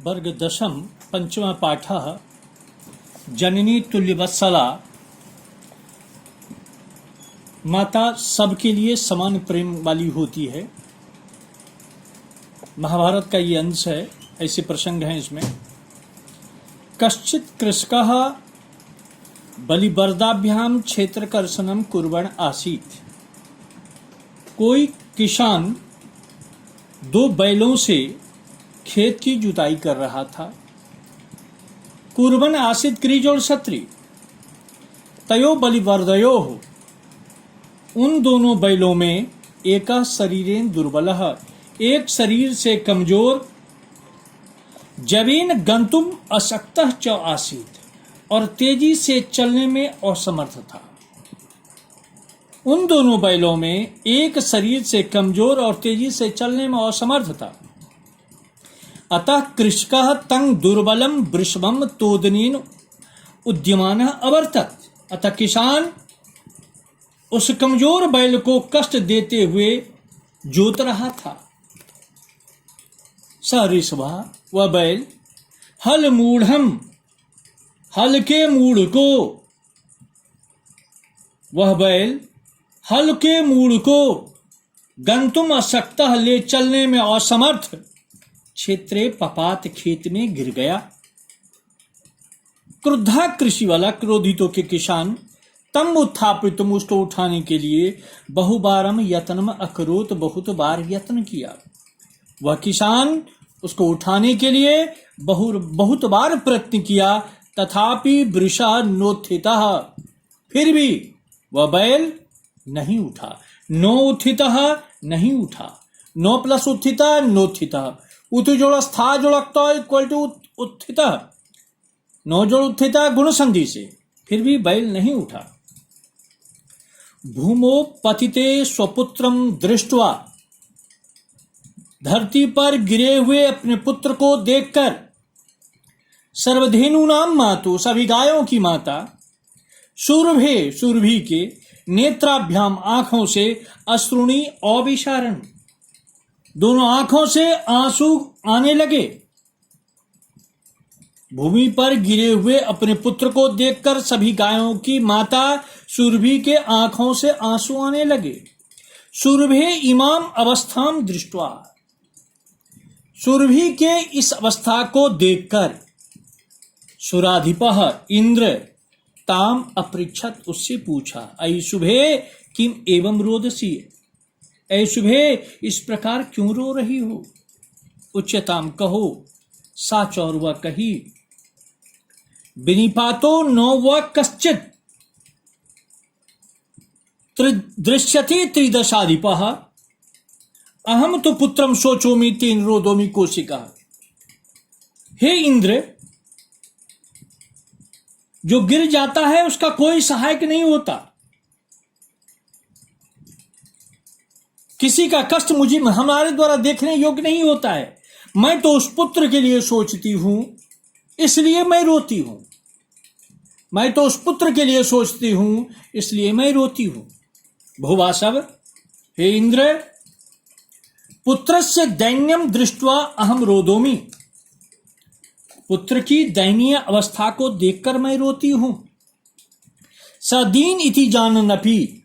वर्ग दशम पंचम पाठ जननी तुल्यवत्सला। माता सबके लिए समान प्रेम वाली होती है। महाभारत का ये अंश है, ऐसे प्रसंग हैं इसमें। कश्चित कृषकः बलिवर्दाभ्याम क्षेत्रकर्षणं कुर्वन् आसीत्। कोई किसान दो बैलों से खेत की जुताई कर रहा था। कुर्वन् आसीत् क्रीज और क्षत्रि तयो बलिवर्दयोः। उन दोनों बैलों में एका शरीरेण दुर्बलः, एक शरीर से कमजोर, जवेन गंतुम अशक्तः च आसीत्, और तेजी से चलने में असमर्थ था। उन दोनों बैलों में एक शरीर से कमजोर और तेजी से चलने में असमर्थ था। अतः कृषकः तं दुर्बलम वृषभम तोदनेन उद्यमानः अवर्तत। अतः किसान उस कमजोर बैल को कष्ट देते हुए जोत रहा था। स ऋषभः, वह बैल, हल मूढ़म, हल के मूढ़ को, वह बैल हल के मूढ़ को गंतुम अशक्तः, ले चलने में असमर्थ, क्षेत्रे पपात, खेत में गिर गया। क्रुद्धा कृषि वाला, क्रोधितों के किसान, तम उत्थापितुम, उसको उठाने के लिए बहुबारम यत्नम अकरोत, बहुत बार यत्न किया। वह किसान उसको उठाने के लिए बहुत बार प्रयत्न किया, तथापि वृषा नोत्थितः, फिर भी वह बैल नहीं उठा। नो उत्थितः, नहीं उठा। नो प्लस उत्थितः, नोत्थितः। उत जोड़ स्था जोड़ता इक्वल टू उत्थितः, नो जोड़ उत्थितः गुण संधि से, फिर भी बैल नहीं उठा। भूमो पतिते स्वपुत्रम दृष्ट्वा, धरती पर गिरे हुए अपने पुत्र को देखकर, सर्वधेनुनाम मातु, सभी गायों की माता, शूरभे, शूरभी के, नेत्राभ्याम, आंखों से, अश्रुणी अविशारण, दोनों आंखों से आंसू आने लगे। भूमि पर गिरे हुए अपने पुत्र को देखकर सभी गायों की माता शूरभी के आंखों से आंसू आने लगे। शूरभे इमाम अवस्थाम दृष्ट्वा, शूरभी के इस अवस्था को देखकर सुराधिपः, इंद्र, ताम अपृच्छत, उससे पूछा, अयि शुभे किम एवं रोदसी, ऐ शुभे इस प्रकार क्यों रो रही हो। उच्चताम, कहो। सा चौरवा कही, विनिपातो नो व कश्चित दृश्यते त्रिदशाधिपः, अहम तो पुत्रम शोचोमि तेन रोदोमि कोशिका। हे इंद्र, जो गिर जाता है उसका कोई सहायक नहीं होता। किसी का कष्ट मुझे हमारे द्वारा देखने योग्य नहीं होता है। मैं तो उस पुत्र के लिए सोचती हूं, इसलिए मैं रोती हूं। मैं तो उस पुत्र के लिए सोचती हूं, इसलिए मैं रोती हूं। भुवासव, हे इंद्र, पुत्रस्य दैन्यम दृष्ट्वा अहम रोदोमि, पुत्र की दयनीय अवस्था को देखकर मैं रोती हूं। सदीन इति जानन्नपि,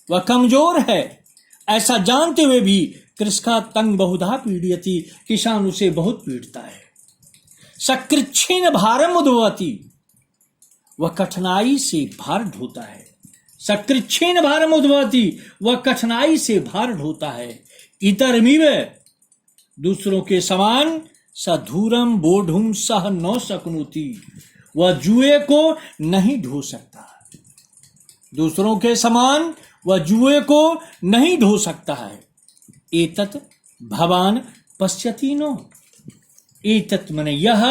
वह कमजोर है, ऐसा जानते हुए भी कृषका तंग बहुधा पीड़यति, किसान उसे बहुत पीड़ता है। सकृच्छेन भारम उद्भवति, वह कठिनाई से भार ढोता है। सकृच्छेन भारम उद्भवति, वह कठिनाई से भार ढोता है। इतरमिव, दूसरों के समान, सधूरम बोढ़ुम सह न शक्नोति, वह जुए को नहीं ढो सकता। दूसरों के समान वह जुए को नहीं ढो सकता है। एतत् भवान पश्यति नो, एतत् मने यह,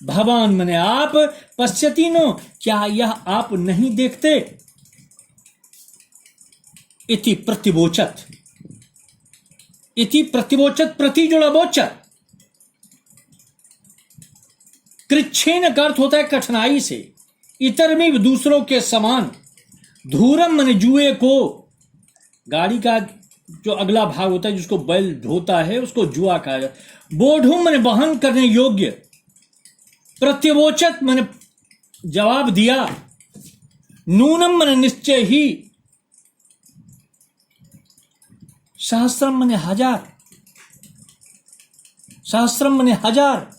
भवान मने आप, पश्यति नो, क्या यह आप नहीं देखते। इति प्रतिवोचत, इति प्रतिवोचत, प्रति जोड़ा बोचत। कृच्छेन का अर्थ होता है कठिनाई से, इतर में दूसरों के समान, धूरम मन जुए को, गाड़ी का जो अगला भाग होता है जिसको बैल ढोता है उसको जुआ कहा जाता है। बोधुम मैंने वहन करने योग्य, प्रत्यवोचत मैंने जवाब दिया, नूनम मैंने निश्चय ही, सहस्त्रम मैंने हजार, सहस्त्रम मैंने हजार,